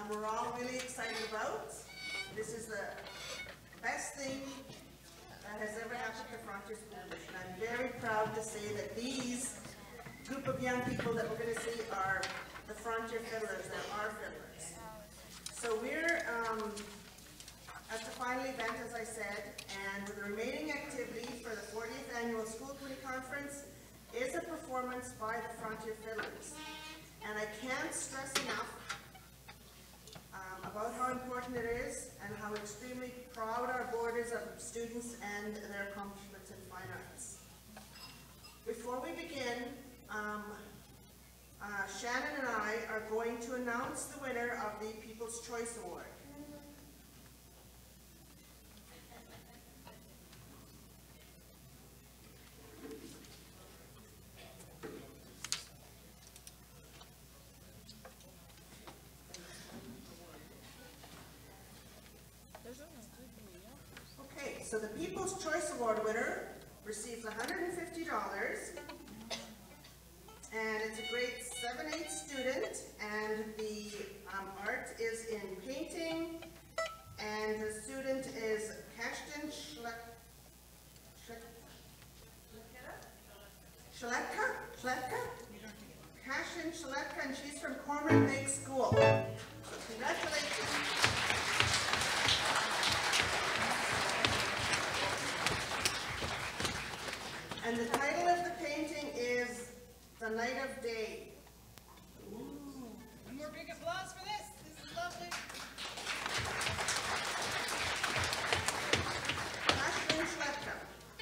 we're all really excited about. This is the best thing that has ever happened to Frontier School District. And I'm very proud to say that these group of young people that we're going to see are the Frontier Fiddlers. They're our fiddlers. So we're at the final event, as I said, and the remaining activity for the 40th Annual School Committee Conference is a performance by the Frontier Fiddlers. And I can't stress enough about how important it is and how extremely proud our board is of students and their accomplishments in fine arts. Before we begin, Shannon and I are going to announce the winner of the People's Choice Award. Okay, so the People's Choice Award winner receives $150. And it's a grade 7-8 student, and the art is in painting, and the student is Kashtin Kashtin Shletka, and she's from Cormorant Lake School. So congratulations. And the title of the painting is The Night of Day. Ooh. One more big applause for this. This is lovely. Kashtin Shletka.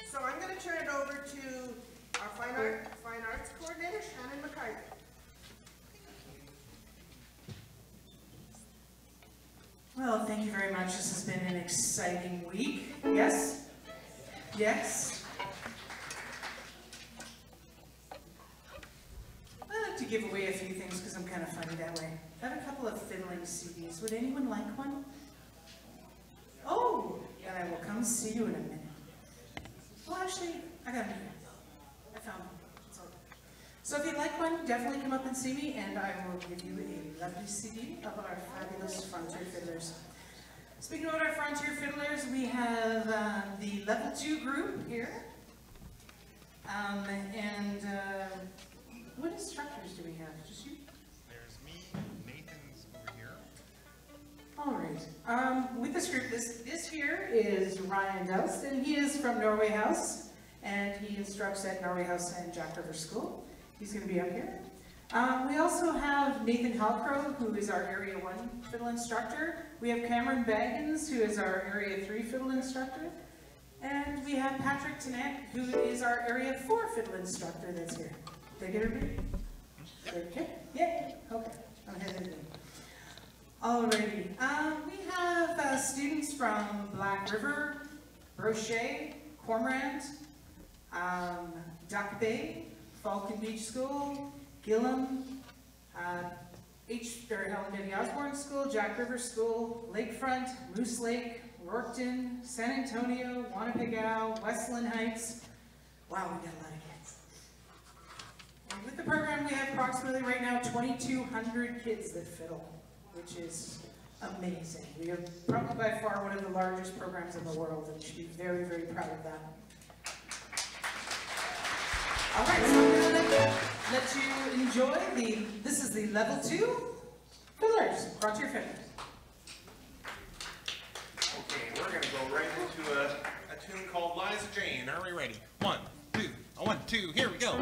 So I'm going to turn it over to our fine arts coordinator, Shannon McCarthy. Well, thank you very much. This has been an exciting week. Yes? Yes? To give away a few things because I'm kind of funny that way. I have a couple of fiddling CDs. Would anyone like one? Oh, and I will come see you in a minute. Well, actually, I got it here. I found one. So if you'd like one, definitely come up and see me, and I will give you a lovely CD of our fabulous Frontier Fiddlers. Speaking about our Frontier Fiddlers, we have the Level 2 group here. What instructors do we have? Just you? There's me, Nathan's over here. All right. With this group, this here is Ryan Doust, and he is from Norway House, and he instructs at Norway House and Jack River School. He's going to be up here. We also have Nathan Halcrow, who is our Area 1 fiddle instructor. We have Cameron Baggins, who is our Area 3 fiddle instructor. And we have Patrick Tanak, who is our Area 4 fiddle instructor that's here. Did I get everybody? Okay? Yeah? Okay. I'm heading in. Alrighty. We have students from Black River, Brochet, Cormorant, Duck Bay, Falcon Beach School, Gillum, Helen Denny Osborne School, Jack River School, Lakefront, Moose Lake, Rorketon, San Antonio, Wanapegao, Iceland Heights. Wow, we got a lot of kids. And with the program, we have approximately right now 2,200 kids that fiddle, which is amazing. We are probably by far one of the largest programs in the world, and should be very, very proud of that. All right, so I'm going to let you enjoy this is the Level 2 Fiddlers, Frontier Fiddlers. Okay, we're going to go right into a tune called Liza Jane. Are we ready? 1, 2, 1, 2, here we go.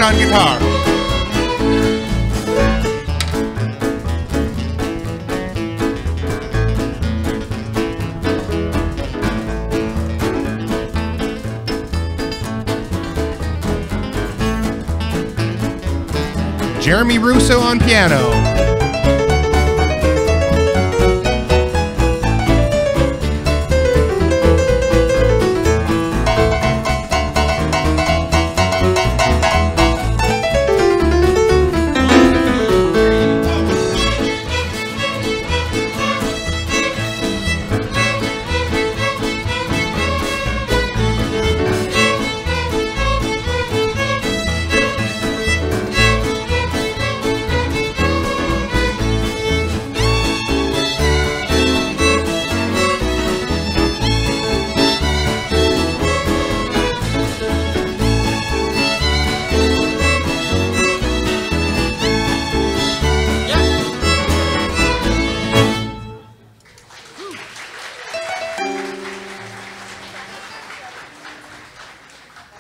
Bovet on guitar. Jeremy Russo on piano.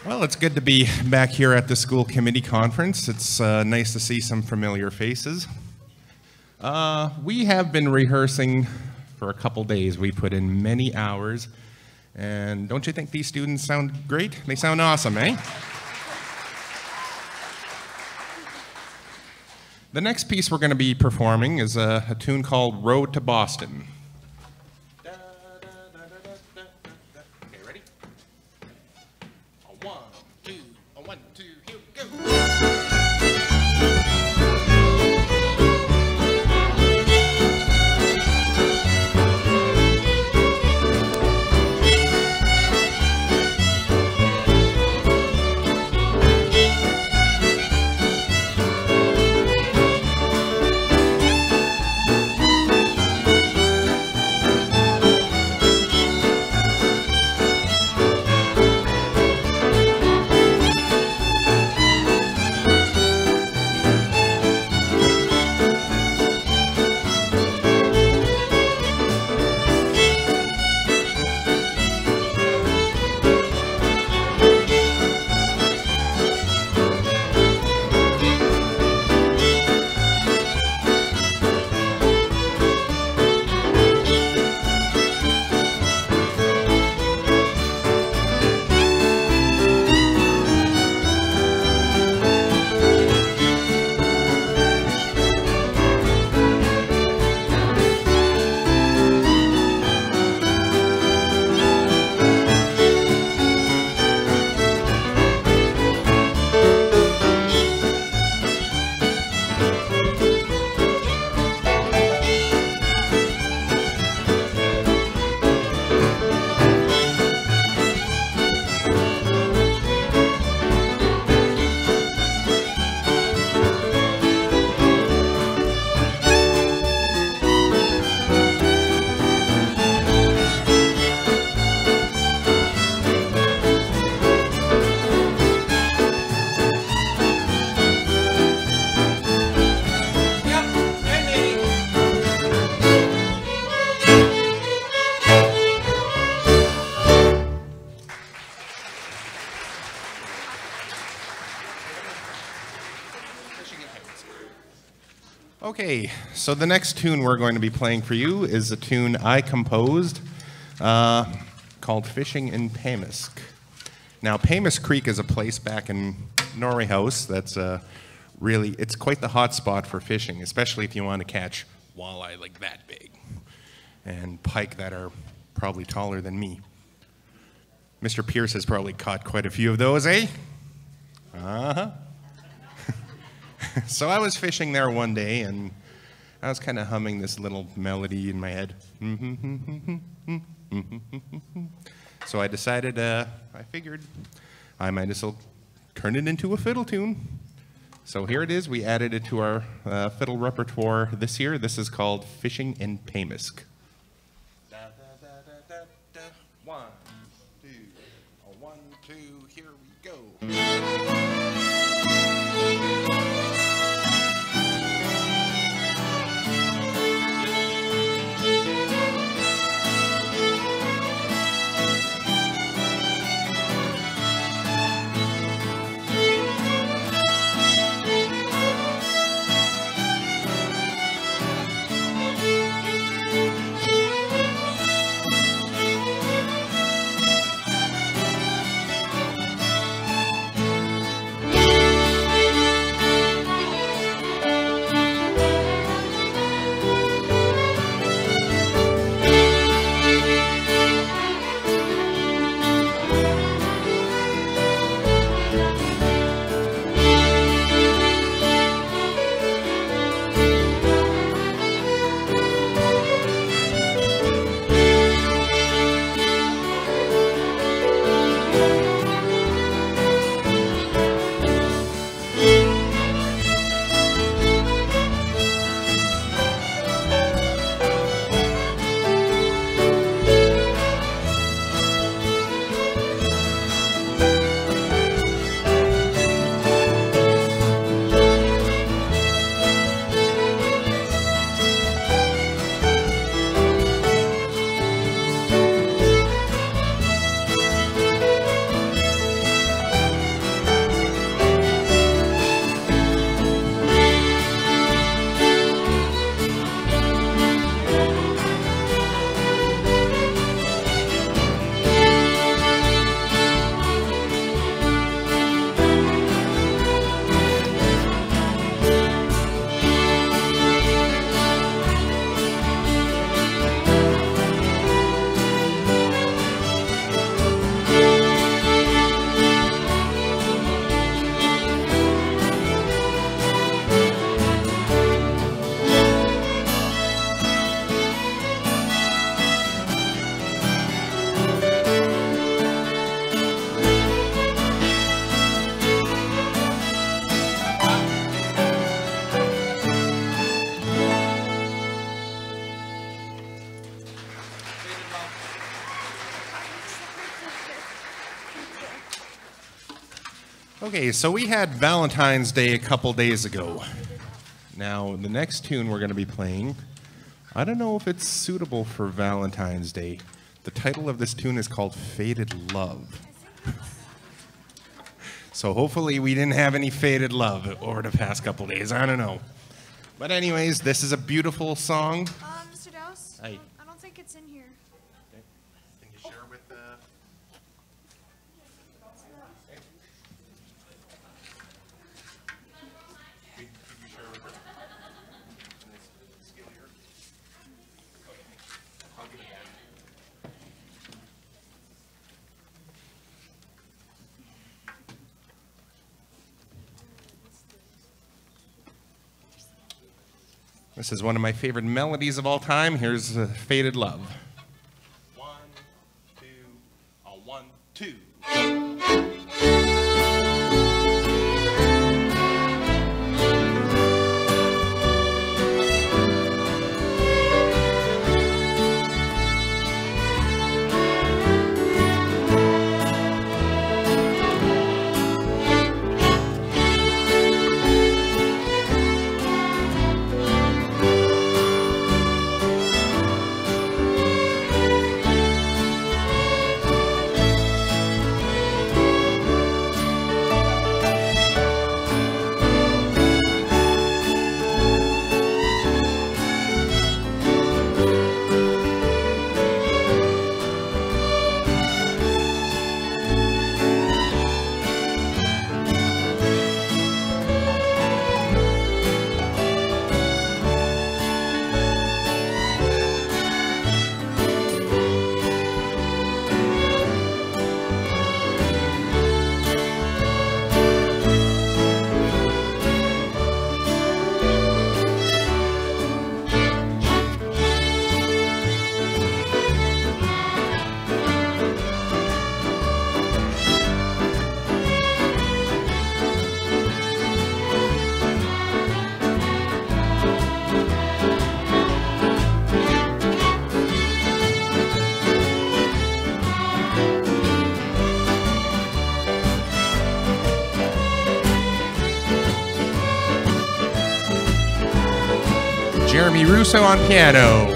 Well, it's good to be back here at the school committee conference. It's nice to see some familiar faces. We have been rehearsing for a couple days. We put in many hours. And don't you think these students sound great? They sound awesome, eh? The next piece we're going to be performing is a tune called Road to Boston. Okay, ready? A 1, 2, a 1, 2, here we go. Okay, so the next tune we're going to be playing for you is a tune I composed called Fishing in Pamisk. Now, Pamisk Creek is a place back in Norway House that's really, it's quite the hot spot for fishing, especially if you want to catch walleye like that big and pike that are probably taller than me. Mr. Pierce has probably caught quite a few of those, eh? Uh-huh. So I was fishing there one day, and I was kind of humming this little melody in my head. So I decided, I figured I might as well turn it into a fiddle tune. So here it is. We added it to our fiddle repertoire this year. This is called Fishing in Pamisk. 1, 2, 1, 2, here we go. Okay, so we had Valentine's Day a couple days ago. Now, the next tune we're going to be playing, I don't know if it's suitable for Valentine's Day. The title of this tune is called Faded Love. So hopefully we didn't have any faded love over the past couple days. I don't know. But anyways, this is a beautiful song. Mr. Dowse? Hi. I don't think it's in here. Okay. Can you share with the... Could you share with her? Steal here? I'll give it back. This is one of my favorite melodies of all time. Here's Faded Love. 1, 2, 1, 2. Jeremy Russo on piano.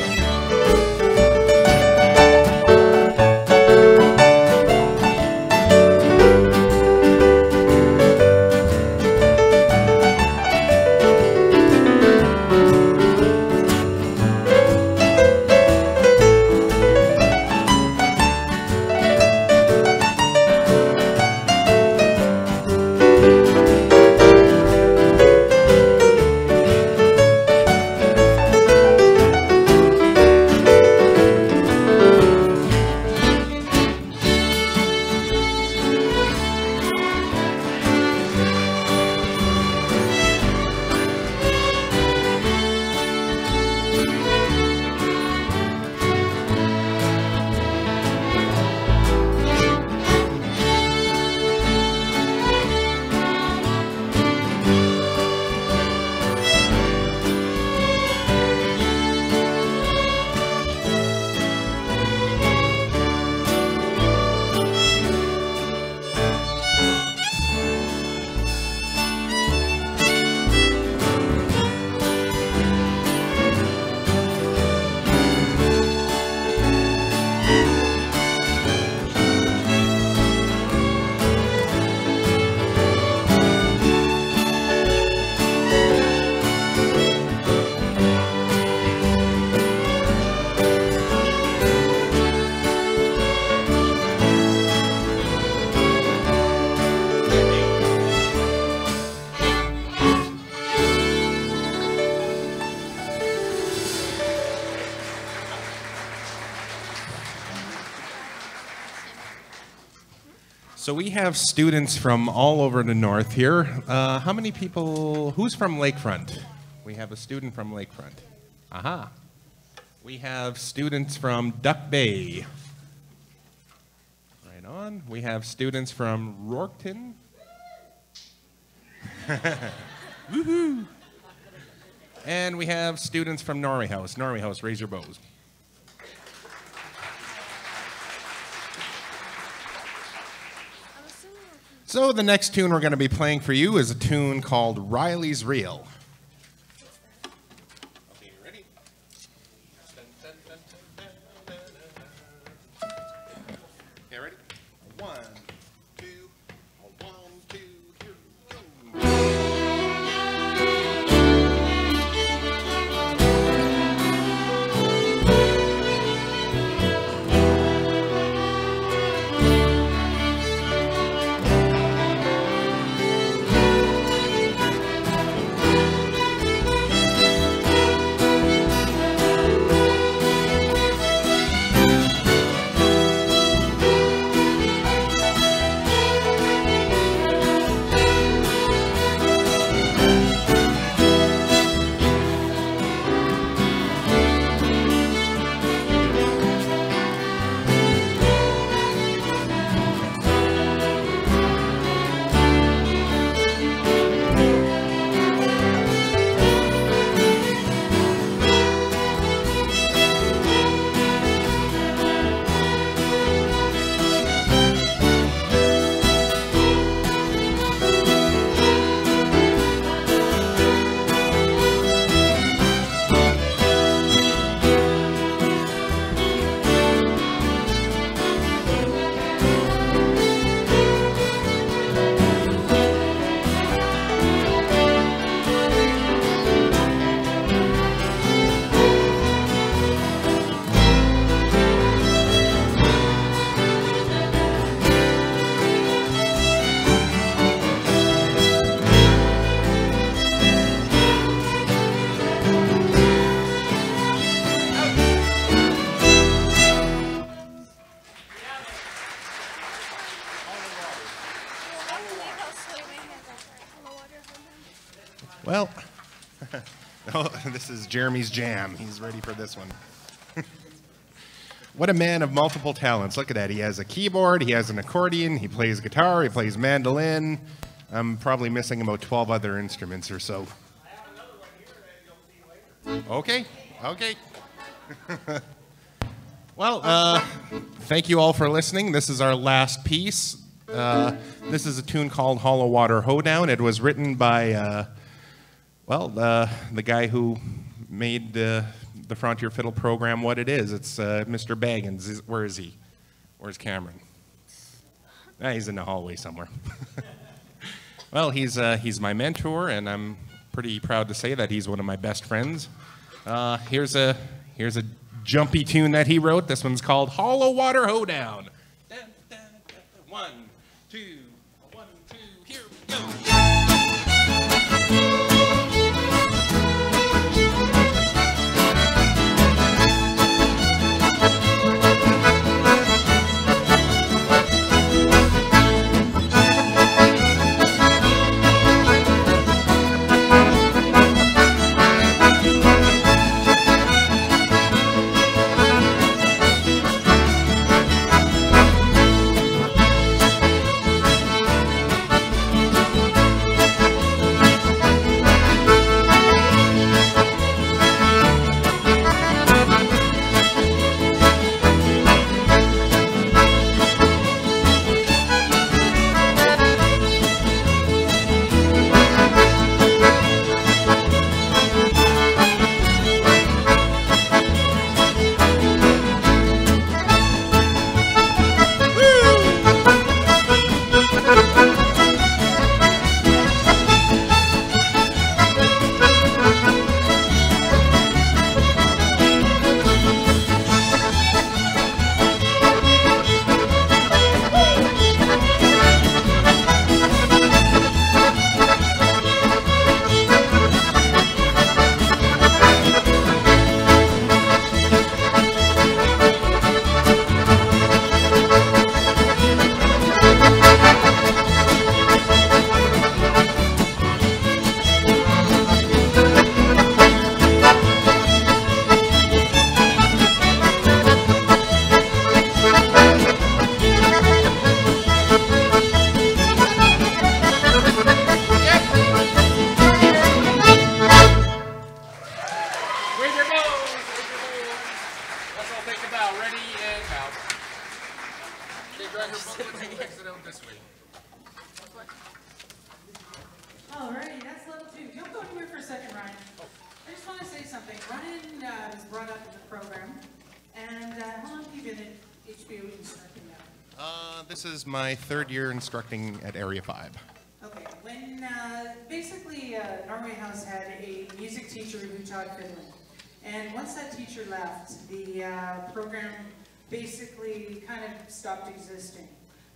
So we have students from all over the north here. How many people, who's from Lakefront? We have a student from Lakefront. Aha. We have students from Duck Bay. Right on. We have students from Rorketon. Woohoo. And we have students from Norway House. Norway House, raise your bows. So the next tune we're going to be playing for you is a tune called Riley's Reel. Okay, you ready? Okay, ready? 1, 2, 1, 2, here we go. Well, oh, this is Jeremy's jam. He's ready for this one. What a man of multiple talents. Look at that. He has a keyboard, he has an accordion, he plays guitar, he plays mandolin. I'm probably missing about 12 other instruments or so. Okay, okay. Well, thank you all for listening. This is our last piece. This is a tune called Hollow Water Hoedown. It was written by, the guy who made the Frontier Fiddle program what it is. It's Mr. Baggins. Where is he? Where's Cameron? He's in the hallway somewhere. Well, he's my mentor, and I'm pretty proud to say that he's one of my best friends. Here's a jumpy tune that he wrote. This one's called Hollow Water Hoedown. 1, 2, 1, 2, here we go. brought up in the program. And how long have you been at HBO instructing now? This is my 3rd year instructing at Area 5. Okay, when basically Norway House had a music teacher who taught fiddling. And once that teacher left, the program basically kind of stopped existing.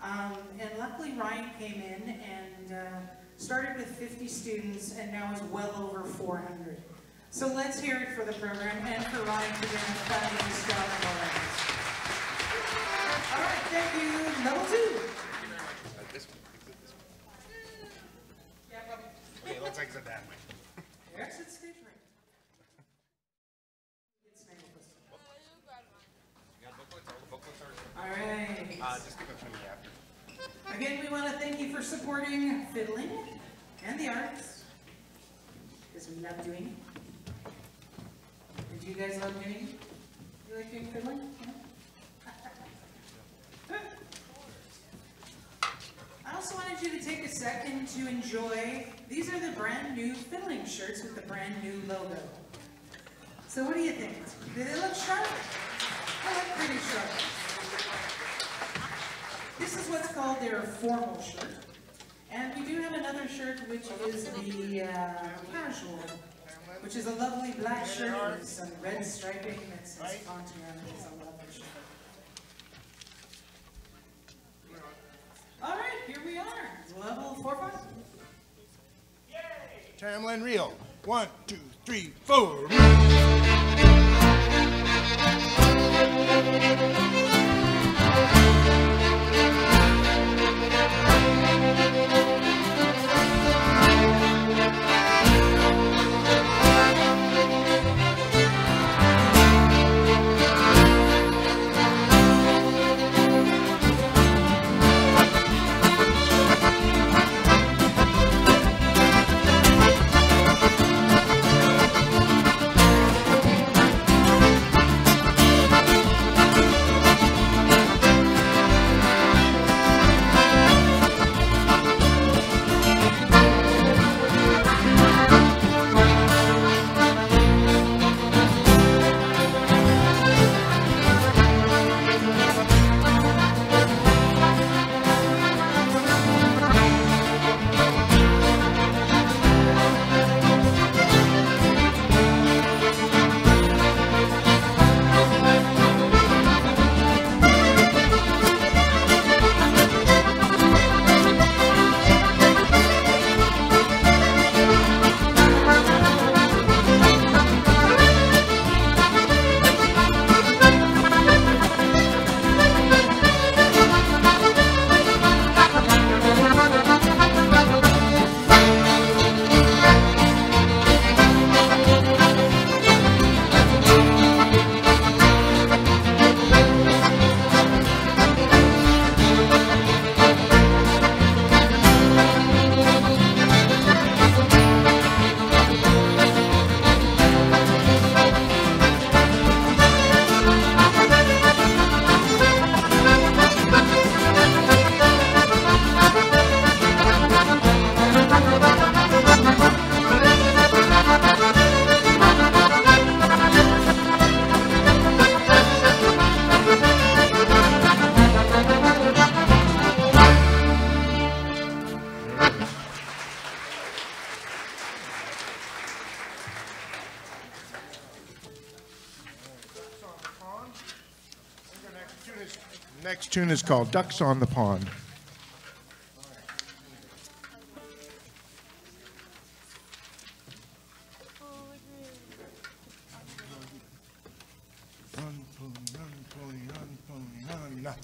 And luckily Rhine came in and started with 50 students and now is well over 400. So let's hear it for the program and for Rhine for doing a fabulous job already. All right, thank you. Level 2. Yeah, Okay, let's exit that way. exit stage right. All right. Just give it to me after. Again, we want to thank you for supporting fiddling and the arts, because we love doing it. And do you guys love doing it? You like doing fiddling? Yeah? I also wanted you to take a second to enjoy, these are the brand new fiddling shirts with the brand new logo. So what do you think? Do they look sharp? I look pretty sharp. This is what's called their formal shirt. And we do have another shirt which is the casual, which is a lovely black shirt with some red striping that says font around it. It's a lovely shirt. All right, here we are. Level 4-5. Timeline reel. 1, 2, 3, 4. Next tune is called Ducks on the Pond. Run, pony, run, pony, run.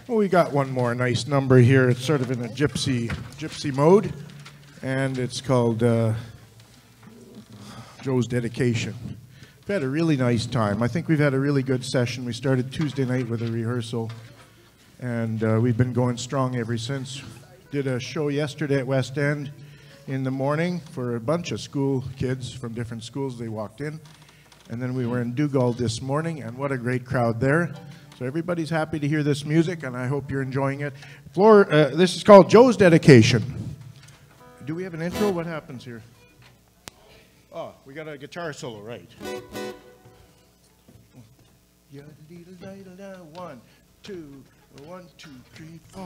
Well, we got one more nice number here. It's sort of in a gypsy mode, and it's called Joe's Dedication. We've had a really nice time. I think we've had a really good session. We started Tuesday night with a rehearsal, and we've been going strong ever since. Did a show yesterday at West End in the morning for a bunch of school kids from different schools. They walked in, and then we were in Dougal this morning, and what a great crowd there. So everybody's happy to hear this music, and I hope you're enjoying it. This is called Joe's Dedication. Do we have an intro? What happens here? Oh, we got a guitar solo, right. 1, 2, 1, 2, 3, 4.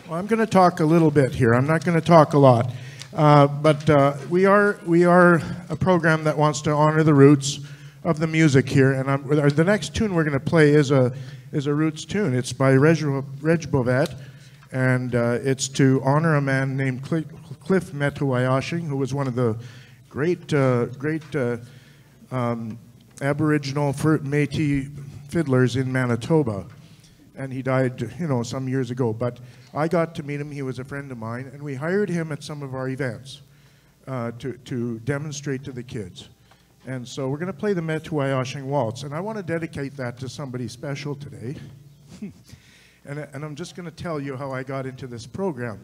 I'm going to talk a little bit here. I'm not going to talk a lot. But we are a program that wants to honor the roots of the music here. And the next tune we're going to play is a roots tune. It's by Reg Bovet, and it's to honor a man named Cliff Metuayashing, who was one of the great Aboriginal Métis fiddlers in Manitoba. And he died, some years ago. But I got to meet him. He was a friend of mine, and we hired him at some of our events to demonstrate to the kids. And so we're going to play the Metuayashing Waltz, and I want to dedicate that to somebody special today. and I'm just going to tell you how I got into this program.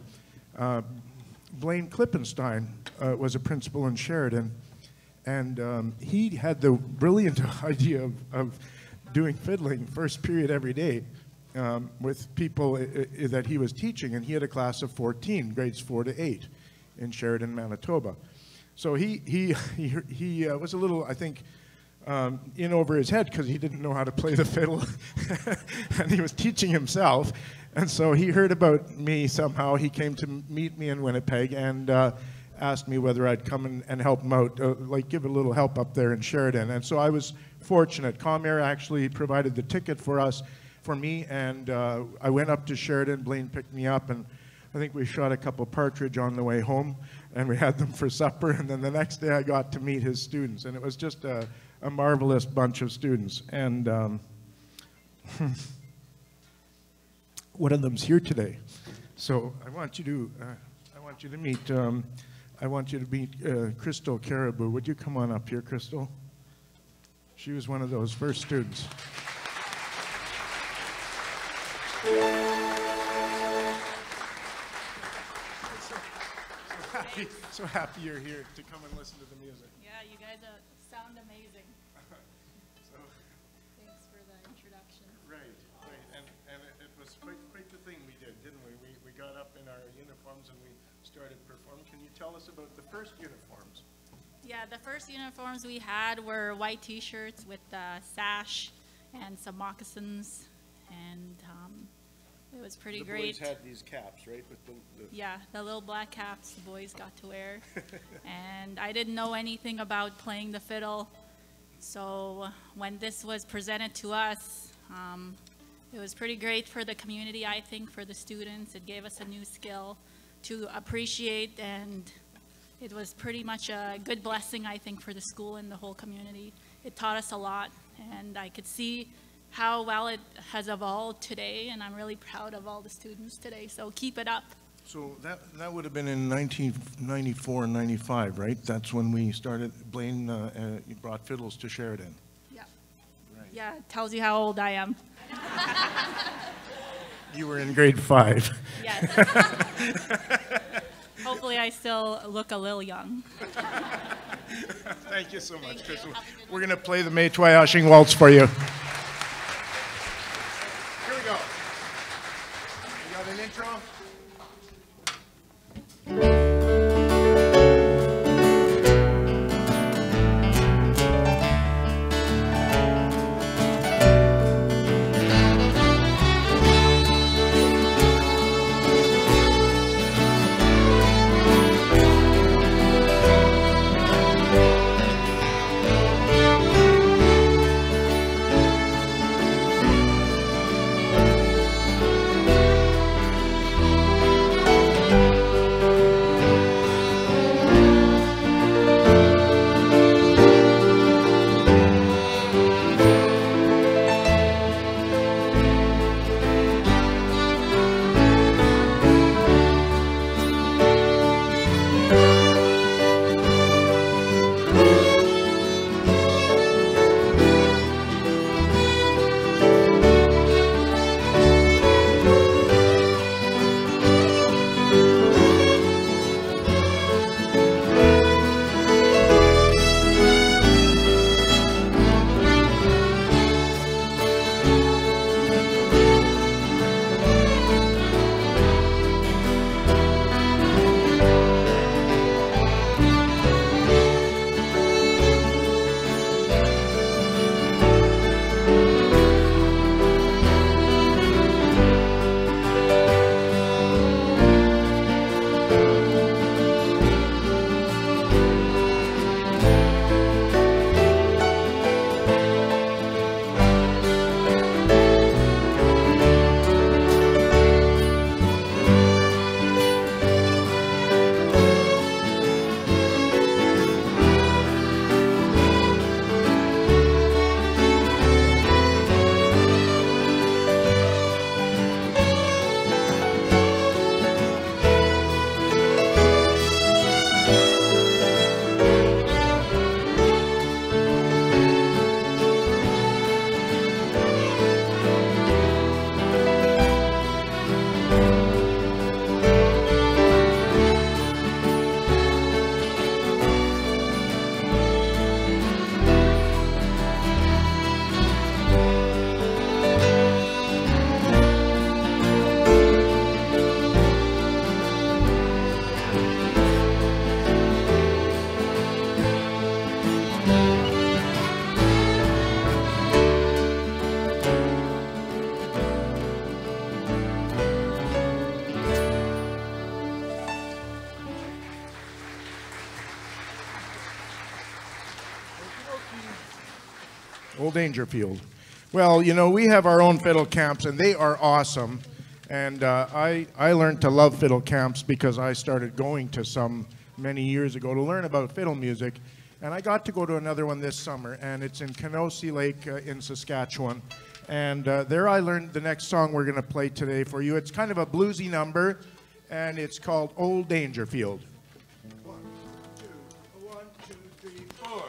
Blaine Klippenstein was a principal in Sheridan, and he had the brilliant idea of doing fiddling first period every day. With people that he was teaching, and he had a class of 14, grades 4 to 8, in Sheridan, Manitoba. So he was a little, I think, in over his head because he didn't know how to play the fiddle, and he was teaching himself. And so he heard about me somehow. He came to meet me in Winnipeg and asked me whether I'd come and help him out, like give a little help up there in Sheridan. And so I was fortunate. Comair actually provided the ticket for me, and I went up to Sheridan. Blaine picked me up, and I think we shot a couple partridge on the way home, and we had them for supper, and then the next day I got to meet his students, and it was just a marvelous bunch of students. And one of them's here today, so I want you to meet Crystal Caribou. Would you come on up here, Crystal? She was one of those first students. so happy you're here to come and listen to the music. Yeah, you guys sound amazing. So, Thanks for the introduction. right. And it was quite the thing we did, didn't we? We got up in our uniforms and we started performing. Can you tell us about the first uniforms? Yeah, the first uniforms we had were white t-shirts with the sash and some moccasins, and it was pretty great. The boys had these caps, right? With the Yeah, the little black caps the boys got to wear. And I didn't know anything about playing the fiddle, so when this was presented to us, it was pretty great for the community, I think, for the students. It gave us a new skill to appreciate, and it was pretty much a good blessing, I think, for the school and the whole community. It taught us a lot, and I could see how well it has evolved today, and I'm really proud of all the students today, so keep it up. So that would have been in 1994 and 95, right? That's when we started, Blaine brought fiddles to Sheridan. Yeah. Right. Yeah, it tells you how old I am. You were in grade 5. Yes. Hopefully I still look a little young. Thank you so much, Thank you. Crystal. Have a good We're going to play the May Twayashing Waltz for you. Here we go. You got an intro? Old Dangerfield. Well, you know, we have our own fiddle camps, and they are awesome. And I learned to love fiddle camps because I started going to some many years ago to learn about fiddle music. And I got to go to another one this summer, and it's in Kenosee Lake in Saskatchewan. And there I learned the next song we're going to play today for you. It's kind of a bluesy number, and it's called Old Dangerfield. 1, 2, 3, 4.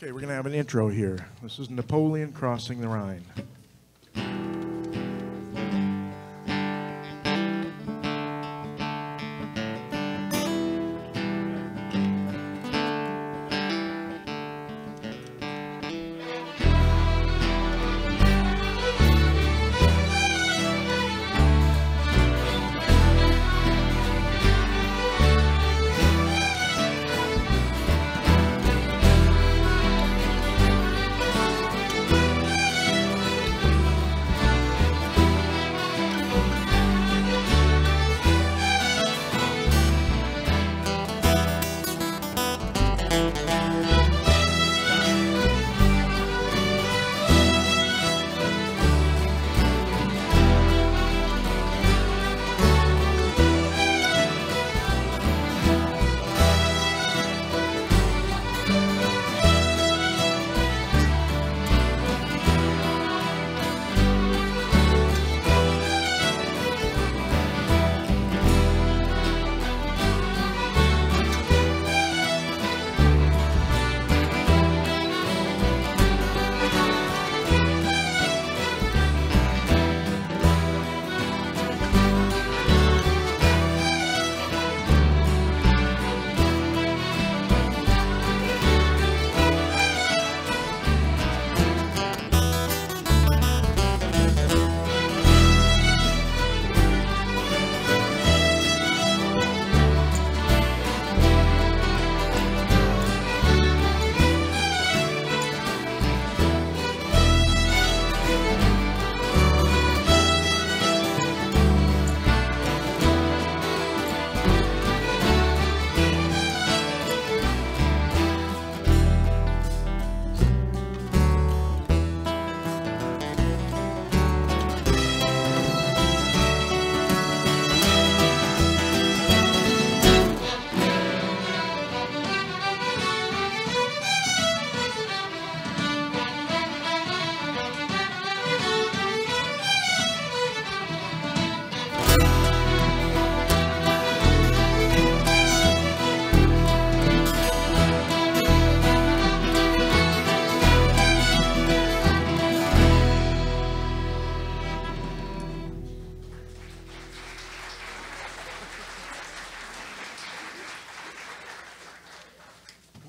Okay, we're going to have an intro here. This is Napoleon crossing the Rhine.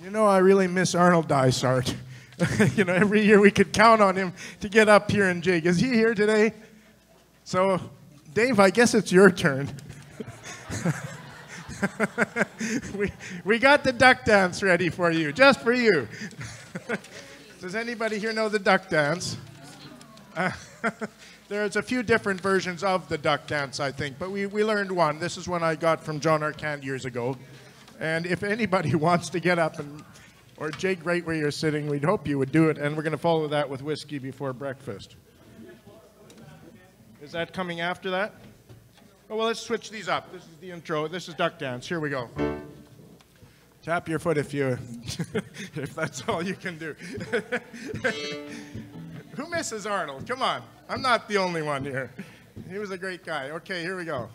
You know, I really miss Arnold Dysart. You know, every year we could count on him to get up here and jig. Is he here today? So, Dave, I guess it's your turn. we got the duck dance ready for you, just for you. Does anybody here know the duck dance? There's a few different versions of the duck dance, I think, but we learned one. This is one I got from John Arcand years ago. And if anybody wants to get up or jig right where you're sitting, we'd hope you would do it. And we're going to follow that with whiskey before breakfast. Is that coming after that? Oh, well, let's switch these up. This is the intro. This is duck dance. Here we go. Tap your foot if if that's all you can do. Who misses Arnold? Come on. I'm not the only one here. He was a great guy. Okay, here we go.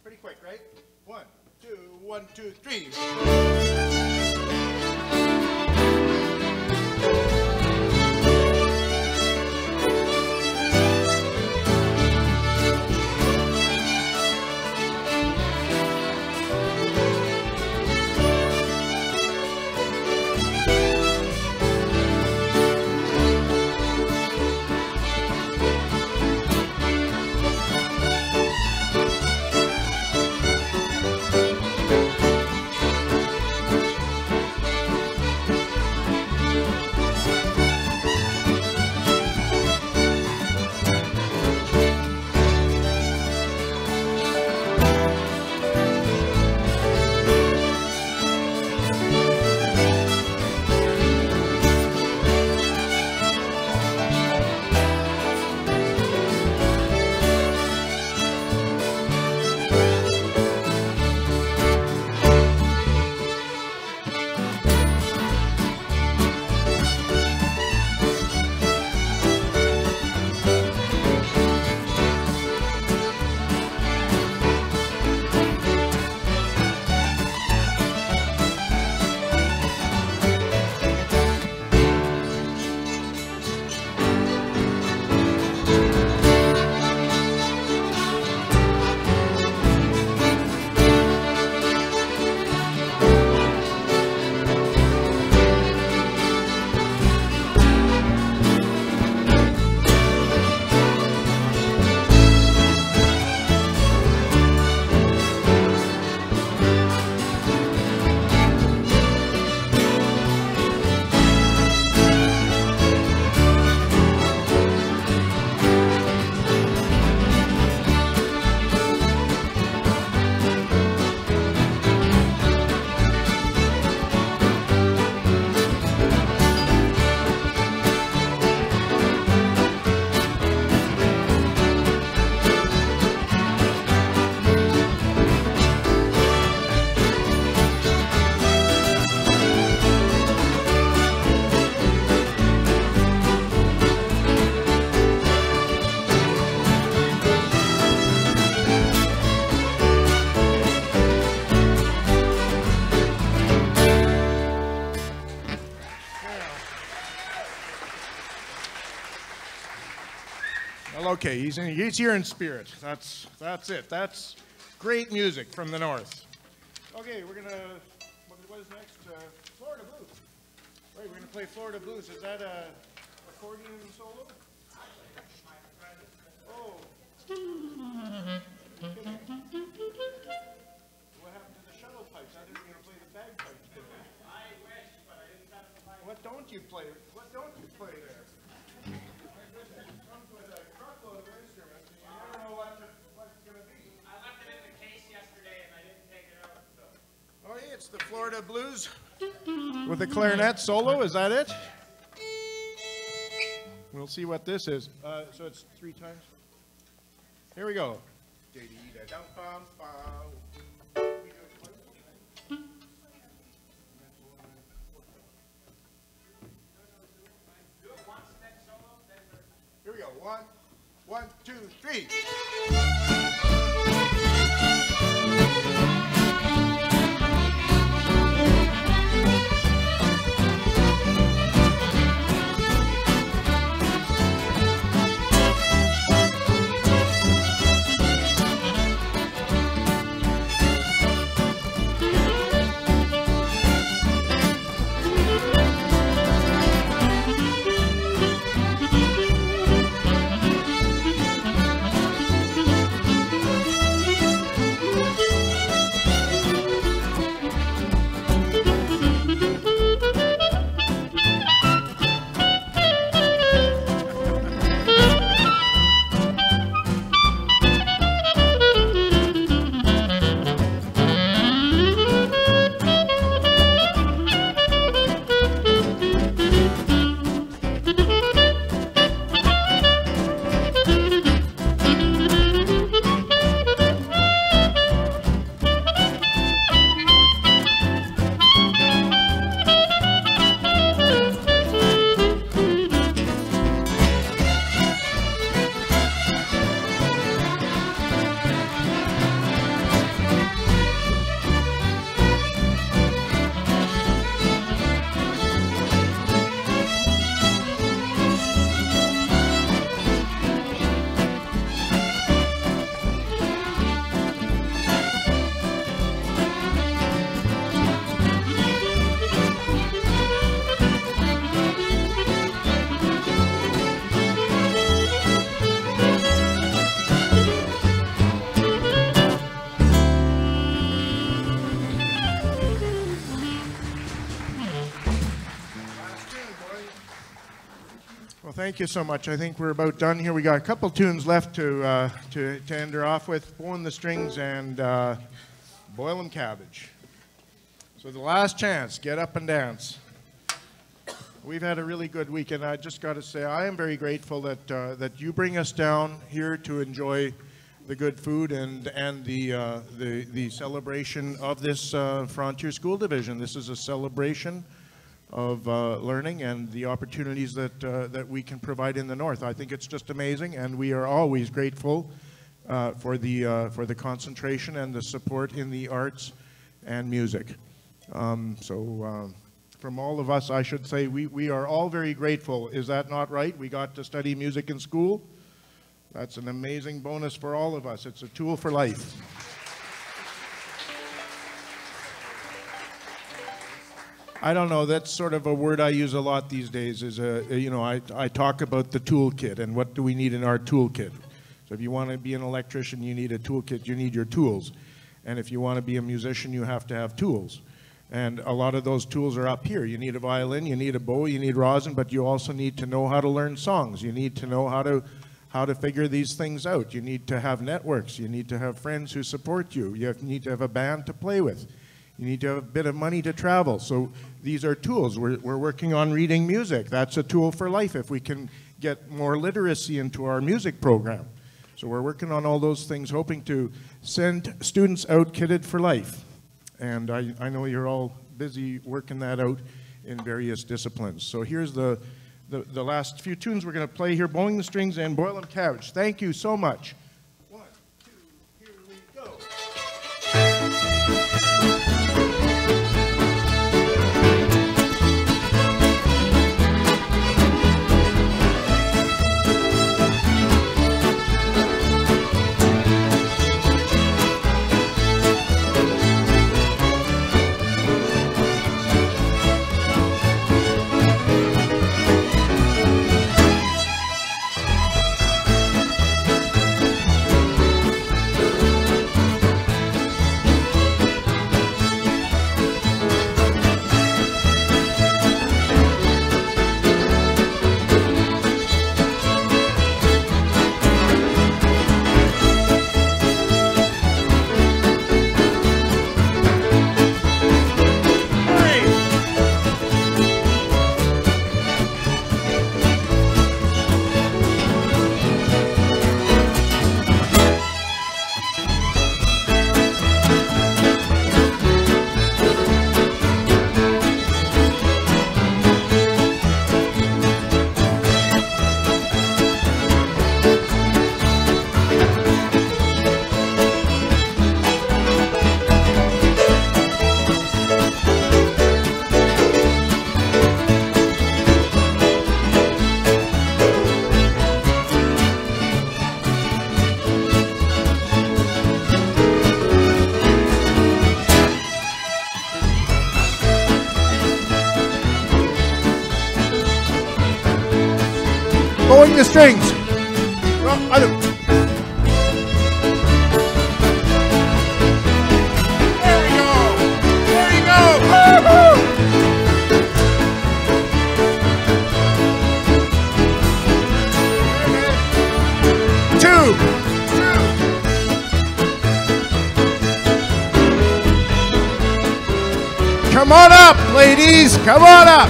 Pretty quick, right? 1, 2, 1, 2, 3. Well, okay, he's here in spirit. That's it. That's great music from the north. Okay, we're gonna. What is next? Florida Blues. Right, we're gonna play Florida Blues. Is that a accordion solo? Oh. What happened to the shuttle pipes? I think we're gonna play the bagpipes today. I wish, but I didn't have to play. What don't you play? What don't you play there? Comes with a truckload of instruments, and you never know what it's gonna be. I left it in the case yesterday and I didn't take it out. So. Oh, yeah, it's the Florida Blues with the clarinet solo. Is that it? We'll see what this is. So it's 3 times. Here we go. Here we go. 1, 2, 3. Thank you so much. I think we're about done here. We got a couple tunes left to end her off with. Bowing the Strings and Boil 'em Cabbage. So the last chance, get up and dance. We've had a really good weekend. I just got to say, I am very grateful that you bring us down here to enjoy the good food and the celebration of this Frontier School Division. This is a celebration of learning and the opportunities that we can provide in the North. I think it's just amazing, and we are always grateful for the concentration and the support in the arts and music. From all of us, I should say, we are all very grateful. Is that not right? We got to study music in school. That's an amazing bonus for all of us. It's a tool for life. I don't know, that's sort of a word I use a lot these days. I talk about the toolkit and what do we need in our toolkit. So if you want to be an electrician, you need a toolkit, you need your tools. And if you want to be a musician, you have to have tools. And a lot of those tools are up here. You need a violin, you need a bow, you need rosin, but you also need to know how to learn songs. You need to know how to figure these things out. You need to have networks. You need to have friends who support you. You need to have a band to play with. You need to have a bit of money to travel. So these are tools. We're working on reading music. That's a tool for life if we can get more literacy into our music program. So we're working on all those things, hoping to send students out kitted for life. And I know you're all busy working that out in various disciplines. So here's the last few tunes we're going to play here, Bowing the Strings and Boil 'em Cabbage. Thank you so much. 1, 2, here we go. Pulling the strings. Well, I don't. There we go. There you go. Woo-hoo! Two. Come on up, ladies. Come on up.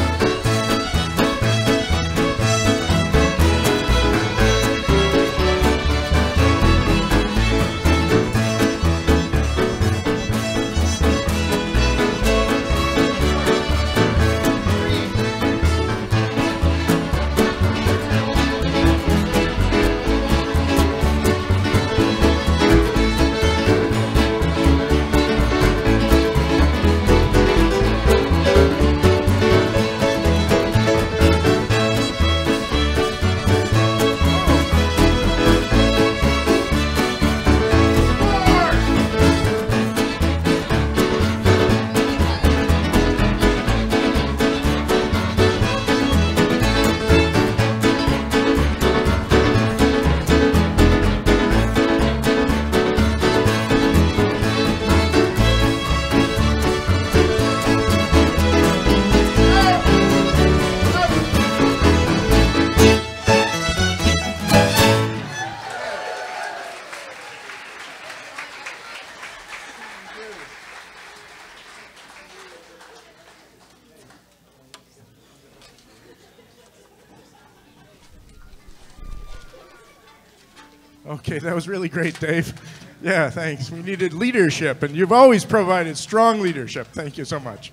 Okay, that was really great, Dave. Yeah, thanks. We needed leadership, and you've always provided strong leadership. Thank you so much.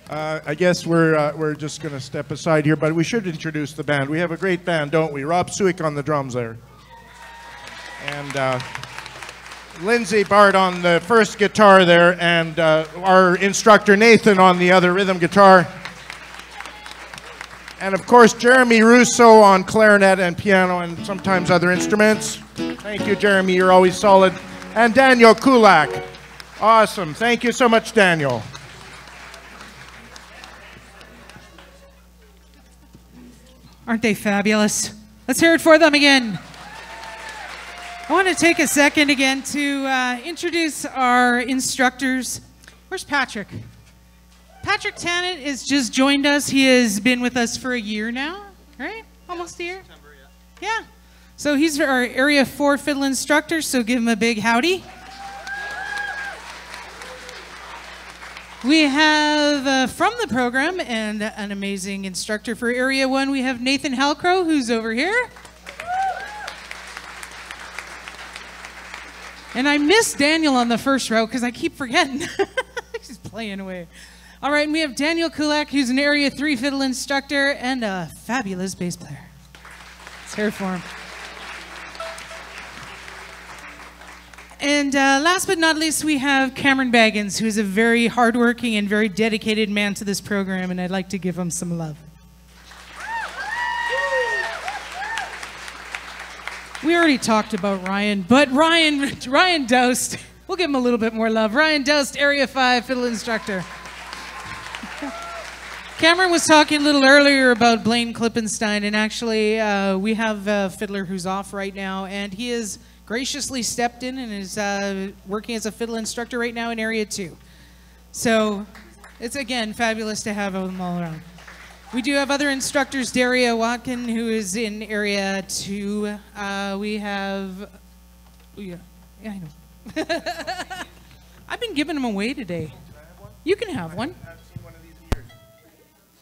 I guess we're just going to step aside here, but we should introduce the band. We have a great band, don't we? Rob Suick on the drums there. And Lindsay Bart on the first guitar there, and our instructor Nathan on the other rhythm guitar. And of course, Jeremy Russo on clarinet and piano and sometimes other instruments. Thank you, Jeremy. You're always solid. And Daniel Kulak. Awesome. Thank you so much, Daniel. Aren't they fabulous? Let's hear it for them again. I want to take a second again to introduce our instructors. Where's Patrick? Patrick Tannett has just joined us. He has been with us for a year now, right? Almost a year? September, yeah. Yeah. So he's our Area 4 fiddle instructor, so give him a big howdy. We have, from the program, and an amazing instructor for Area 1, we have Nathan Halcrow, who's over here. And I missed Daniel on the first row because I keep forgetting. He's playing away. All right, and we have Daniel Kulak, who's an Area 3 fiddle instructor and a fabulous bass player. Let's hear it for him. And last but not least, we have Cameron Baggins, who is a very hardworking and very dedicated man to this program, and I'd like to give him some love. We already talked about Ryan, but Ryan Doust, we'll give him a little bit more love. Ryan Doust, Area 5 fiddle instructor. Cameron was talking a little earlier about Blaine Klippenstein, and actually we have a fiddler who's off right now, and he has graciously stepped in and is working as a fiddle instructor right now in Area 2. So it's, again, fabulous to have them all around. We do have other instructors, Daria Watkin, who is in Area 2. We have, yeah, I know. I've been giving them away today. You can have one. I haven't seen one of these in years.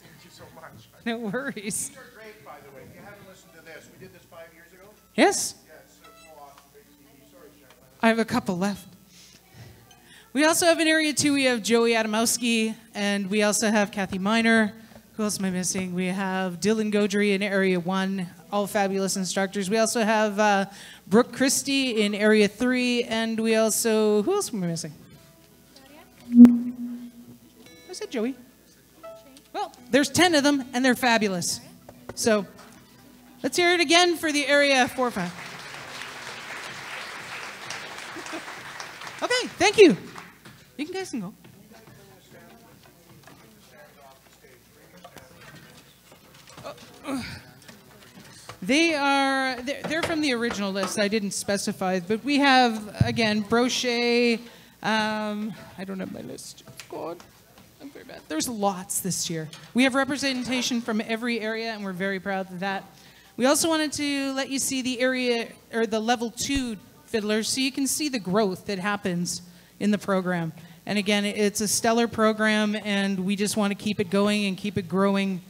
Thank you so much. No worries. These are great, by the way. If you haven't listened to this, we did this 5 years ago. Yes? Yeah, it's so awesome. Big CD. Sorry, Sharon. I have a couple left. We also have in Area 2, we have Joey Adamowski, and we also have Kathy Miner. Who else am I missing? We have Dylan Gaudry in Area 1, all fabulous instructors. We also have Brooke Christie in Area 3, and we also, who else am I missing? I said Joey. Well, there's 10 of them, and they're fabulous. So let's hear it again for the Area 4 5. Okay, thank you. You guys can go. They're from the original list. I didn't specify, but we have, again, Brochet. I don't have my list. God, I'm very bad. There's lots this year. We have representation from every area, and we're very proud of that. We also wanted to let you see the area, or the level 2 fiddlers, so you can see the growth that happens in the program. And again, it's a stellar program, and we just want to keep it going and keep it growing.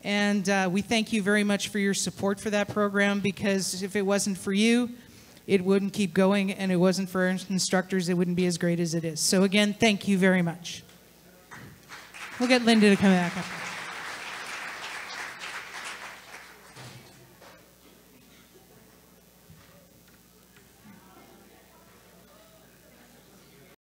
And we thank you very much for your support for that program, because if it wasn't for you, it wouldn't keep going, and it wasn't for our instructors, it wouldn't be as great as it is. So again, thank you very much. We'll get Linda to come back up.